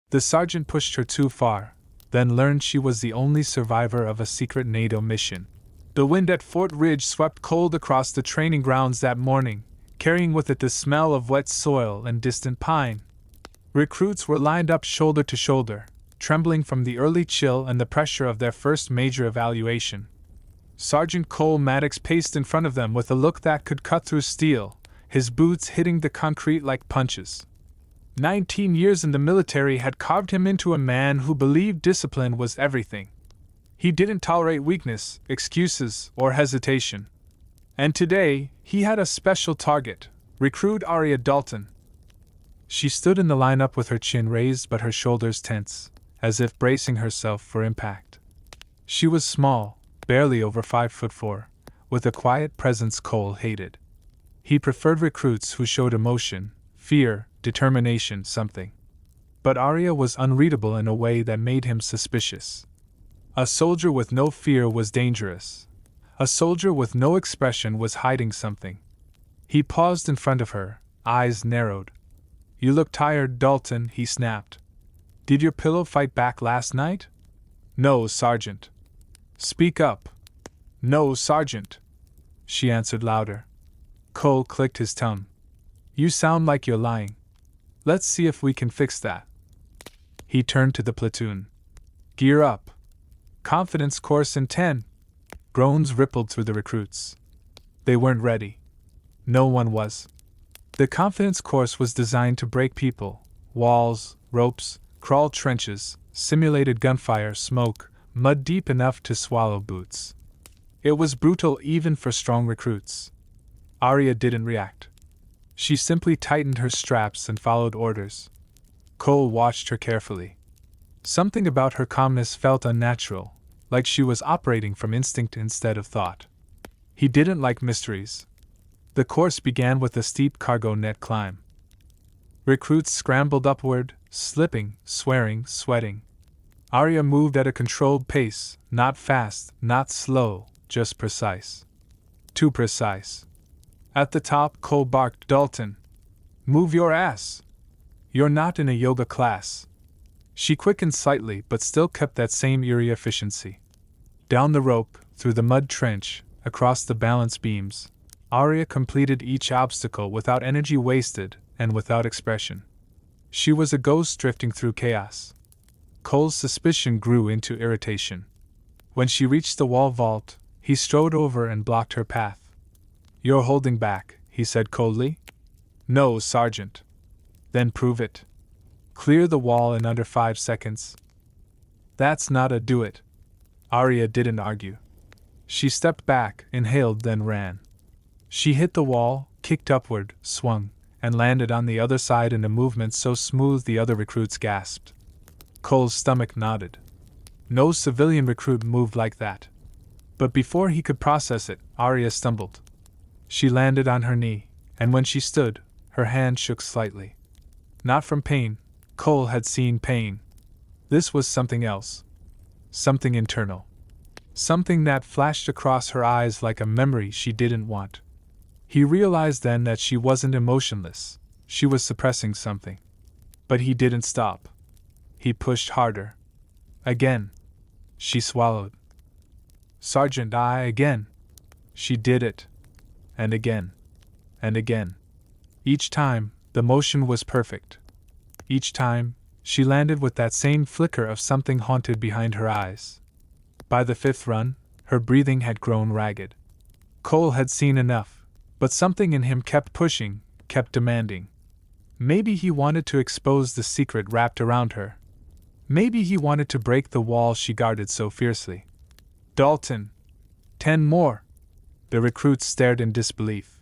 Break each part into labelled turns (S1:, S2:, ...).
S1: The sergeant pushed her too far, then learned she was the only survivor of a secret NATO mission. The wind at Fort Ridge swept cold across the training grounds that morning, carrying with it the smell of wet soil and distant pine. Recruits were lined up shoulder to shoulder, trembling from the early chill and the pressure of their first major evaluation. Sergeant Cole Maddox paced in front of them with a look that could cut through steel, his boots hitting the concrete like punches. 19 years in the military had carved him into a man who believed discipline was everything. He didn't tolerate weakness, excuses, or hesitation. And today, he had a special target, recruit Aria Dalton. She stood in the lineup with her chin raised but her shoulders tense, as if bracing herself for impact. She was small, barely over 5'4", with a quiet presence Cole hated. He preferred recruits who showed emotion, fear, determination, something. But Aria was unreadable in a way that made him suspicious. A soldier with no fear was dangerous. A soldier with no expression was hiding something. He paused in front of her, eyes narrowed. "You look tired, Dalton," he snapped. "Did your pillow fight back last night?" "No, Sergeant." "Speak up." "No, Sergeant." She answered louder. Cole clicked his tongue. "You sound like you're lying. Let's see if we can fix that." He turned to the platoon. "Gear up. Confidence course in 10. Groans rippled through the recruits. They weren't ready. No one was. The confidence course was designed to break people, walls, ropes, crawl trenches, simulated gunfire, smoke, mud deep enough to swallow boots. It was brutal even for strong recruits. Aria didn't react. She simply tightened her straps and followed orders. Cole watched her carefully. Something about her calmness felt unnatural, like she was operating from instinct instead of thought. He didn't like mysteries. The course began with a steep cargo net climb. Recruits scrambled upward, slipping, swearing, sweating. Aria moved at a controlled pace, not fast, not slow, just precise. Too precise. At the top, Cole barked, "Dalton! Move your ass! You're not in a yoga class." She quickened slightly but still kept that same eerie efficiency. Down the rope, through the mud trench, across the balance beams, Aria completed each obstacle without energy wasted and without expression. She was a ghost drifting through chaos. Cole's suspicion grew into irritation. When she reached the wall vault, he strode over and blocked her path. "You're holding back," he said coldly. "No, Sergeant." "Then prove it. Clear the wall in under 5 seconds." "That's not a do it." Aria didn't argue. She stepped back, inhaled, then ran. She hit the wall, kicked upward, swung, and landed on the other side in a movement so smooth the other recruits gasped. Cole's stomach nodded. No civilian recruit moved like that. But before he could process it, Aria stumbled. She landed on her knee, and when she stood, her hand shook slightly. Not from pain. Cole had seen pain. This was something else. Something internal. Something that flashed across her eyes like a memory she didn't want. He realized then that she wasn't emotionless. She was suppressing something. But he didn't stop. He pushed harder. Again. She swallowed. "Sergeant, again." She did it. And again. And again. Each time, the motion was perfect. Each time, she landed with that same flicker of something haunted behind her eyes. By the 5th run, her breathing had grown ragged. Cole had seen enough, but something in him kept pushing, kept demanding. Maybe he wanted to expose the secret wrapped around her. Maybe he wanted to break the wall she guarded so fiercely. "Dalton! 10 more!" The recruits stared in disbelief.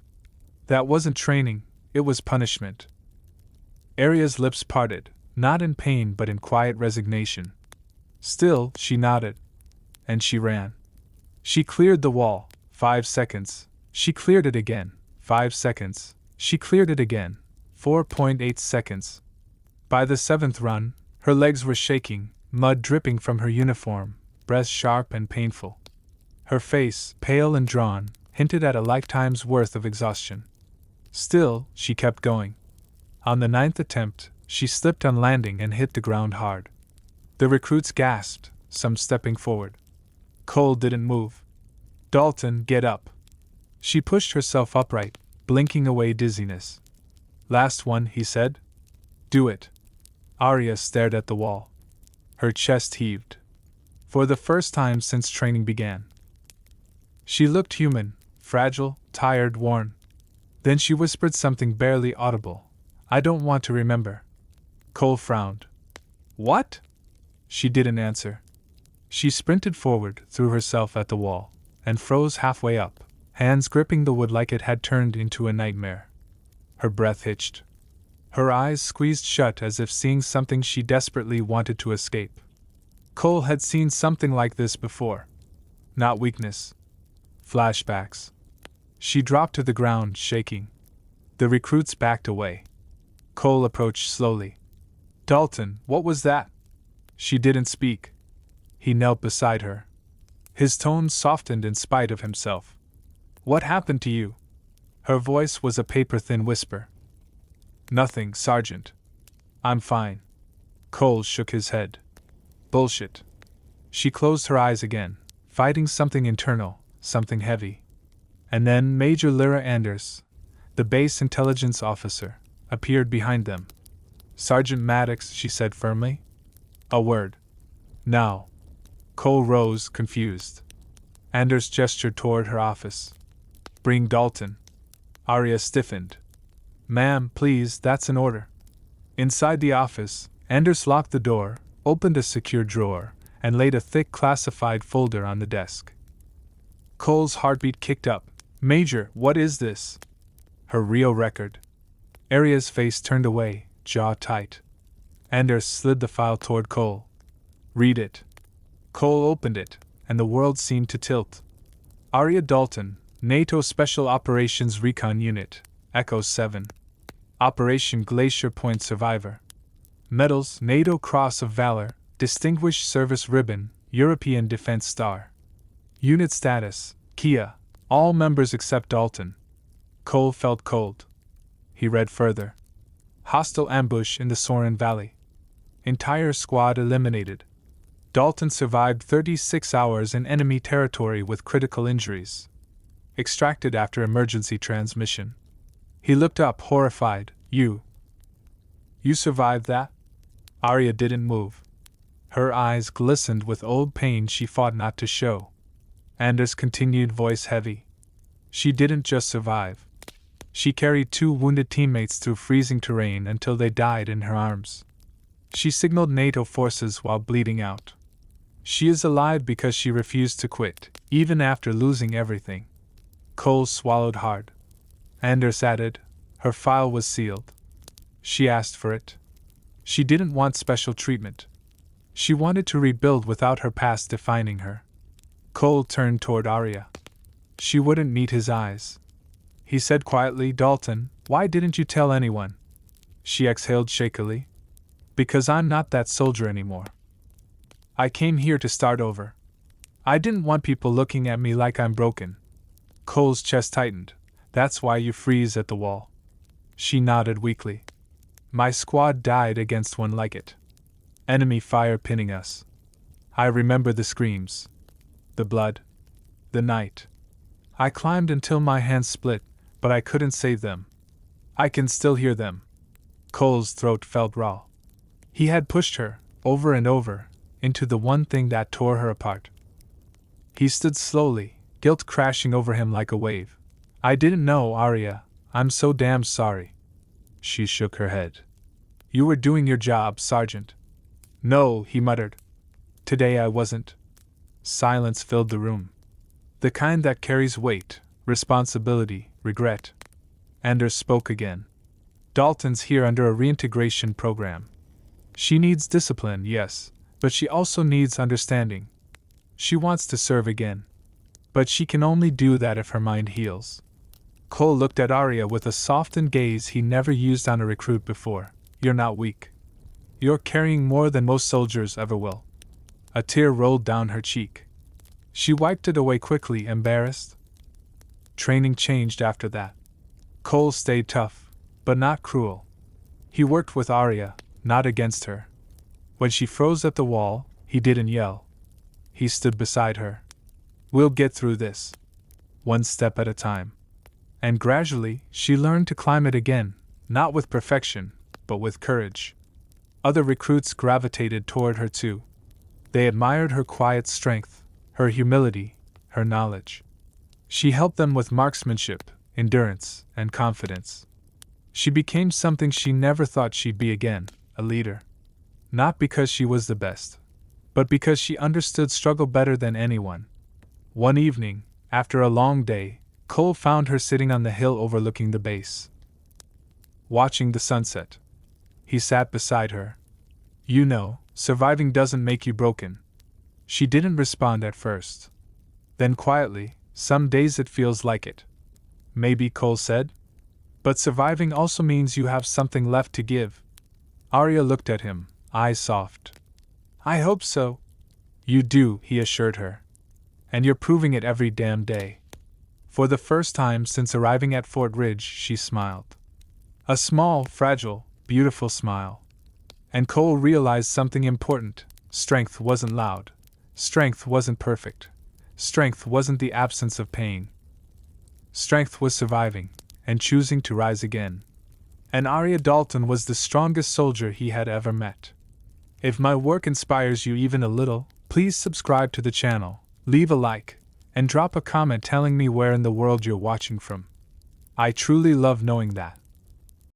S1: That wasn't training, it was punishment. Aria's lips parted, not in pain but in quiet resignation. Still, she nodded. And she ran. She cleared the wall. 5 seconds. She cleared it again. 5 seconds. She cleared it again. 4.8 seconds. By the 7th run, her legs were shaking, mud dripping from her uniform, breath sharp and painful. Her face, pale and drawn, hinted at a lifetime's worth of exhaustion. Still, she kept going. On the 9th attempt, She slipped on landing and hit the ground hard. The recruits gasped, some stepping forward. Cole didn't move. Dalton, get up. She pushed herself upright, blinking away dizziness. Last one, he said. Do it. Aria stared at the wall. Her chest heaved. For the first time since training began. She looked human, fragile, tired, worn. Then she whispered something barely audible. I don't want to remember. Cole frowned. What? She didn't answer. She sprinted forward, threw herself at the wall, and froze halfway up, hands gripping the wood like it had turned into a nightmare. Her breath hitched. Her eyes squeezed shut as if seeing something she desperately wanted to escape. Cole had seen something like this before. Not weakness. Flashbacks. She dropped to the ground, shaking. The recruits backed away. Cole approached slowly. Dalton, what was that? She didn't speak. He knelt beside her. His tone softened in spite of himself. What happened to you? Her voice was a paper-thin whisper. Nothing, Sergeant. I'm fine. Cole shook his head. Bullshit. She closed her eyes again, fighting something internal, something heavy. And then Major Lyra Anders, the base intelligence officer, appeared behind them. Sergeant Maddox, she said firmly. A word. Now. Cole rose, confused. Anders gestured toward her office. Bring Dalton. Aria stiffened. Ma'am, please, that's an order. Inside the office, Anders locked the door, opened a secure drawer, and laid a thick classified folder on the desk. Cole's heartbeat kicked up. Major, what is this? Her Rio record. Aria's face turned away, jaw tight. Anders slid the file toward Cole. Read it. Cole opened it, and the world seemed to tilt. Aria Dalton, NATO Special Operations Recon Unit, Echo 7. Operation Glacier Point Survivor. Medals: NATO Cross of Valor, Distinguished Service Ribbon, European Defense Star. Unit status: Kia. All members except Dalton. Cole felt cold. He read further. Hostile ambush in the Soren Valley. Entire squad eliminated. Dalton survived 36 hours in enemy territory with critical injuries. Extracted after emergency transmission. He looked up, horrified. You survived that? Aria didn't move. Her eyes glistened with old pain she fought not to show. Anders continued, voice heavy. She didn't just survive. She carried 2 wounded teammates through freezing terrain until they died in her arms. She signaled NATO forces while bleeding out. She is alive because she refused to quit, even after losing everything. Cole swallowed hard. Anders added, her file was sealed. She asked for it. She didn't want special treatment. She wanted to rebuild without her past defining her. Cole turned toward Aria. She wouldn't meet his eyes. He said quietly, Dalton, why didn't you tell anyone? She exhaled shakily. Because I'm not that soldier anymore. I came here to start over. I didn't want people looking at me like I'm broken. Cole's chest tightened. That's why you freeze at the wall. She nodded weakly. My squad died against one like it. Enemy fire pinning us. I remember the screams. The blood. The night. I climbed until my hands split, but I couldn't save them. I can still hear them. Cole's throat felt raw. He had pushed her, over and over, into the one thing that tore her apart. He stood slowly, guilt crashing over him like a wave. I didn't know, Aria. I'm so damn sorry. She shook her head. You were doing your job, Sergeant. No, he muttered. Today I wasn't. Silence filled the room. The kind that carries weight, responsibility, regret. Anders spoke again. Dalton's here under a reintegration program. She needs discipline, yes, but she also needs understanding. She wants to serve again. But she can only do that if her mind heals. Cole looked at Aria with a softened gaze he never used on a recruit before. You're not weak. You're carrying more than most soldiers ever will. A tear rolled down her cheek. She wiped it away quickly, embarrassed. Training changed after that. Cole stayed tough, but not cruel. He worked with Aria, not against her. When she froze at the wall, he didn't yell. He stood beside her. We'll get through this. One step at a time. And gradually, she learned to climb it again, not with perfection, but with courage. Other recruits gravitated toward her too. They admired her quiet strength, her humility, her knowledge. She helped them with marksmanship, endurance, and confidence. She became something she never thought she'd be again, a leader. Not because she was the best, but because she understood struggle better than anyone. One evening, after a long day, Cole found her sitting on the hill overlooking the base, watching the sunset. He sat beside her. You know, surviving doesn't make you broken. She didn't respond at first. Then quietly, some days it feels like it. Maybe, Cole said. But surviving also means you have something left to give. Aria looked at him, eyes soft. I hope so. You do, he assured her. And you're proving it every damn day. For the first time since arriving at Fort Ridge, she smiled. A small, fragile, beautiful smile. And Cole realized something important. Strength wasn't loud. Strength wasn't perfect. Strength wasn't the absence of pain. Strength was surviving, and choosing to rise again. And Aria Dalton was the strongest soldier he had ever met. If my work inspires you even a little, please subscribe to the channel, leave a like, and drop a comment telling me where in the world you're watching from. I truly love knowing that.